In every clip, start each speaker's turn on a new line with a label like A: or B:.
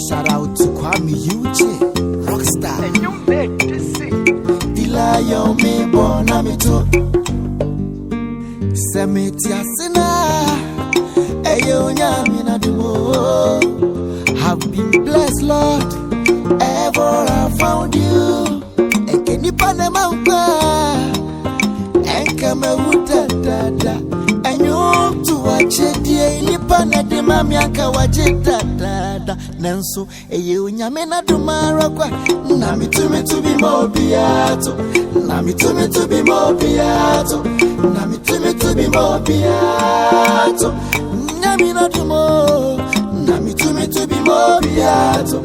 A: Shout out to Kwame Uche, rockstar.
B: And you made this thing.
A: Dilayo me bona me to. Semitia sina. Eyo nyami na dumo. Have been blessed, Lord. Ever I found you. Ekeni panemamba. Enka me wuta dada. Enyo tu wachedie ilipa na di mami anka wajeda dada. Nenso eyo nyame na dumara kwa. Nami to be mobiato. Nami to be mobiato. Nami to be mobiato. Nami na dumo. Nami to be mobiato.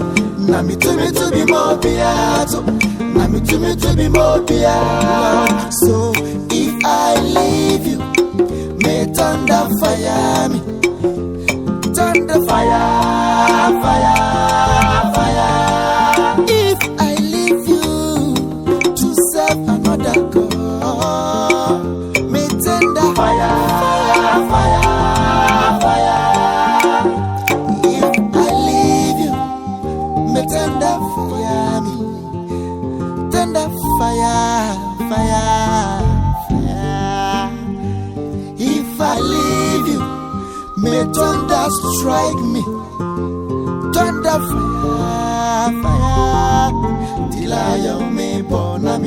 A: Nami to be mobiato. Nami to be mobiato. So if I leave you, may thunder fire me. Thunder fire, fire, fire. If I leave you to serve another God, may thunder fire, fire, fire. If I leave you, may thunder fire me. Thunder fire, fire, fire. If I leave you, may thunder strike me. Thunder fire, fire. Till I am me born, I'm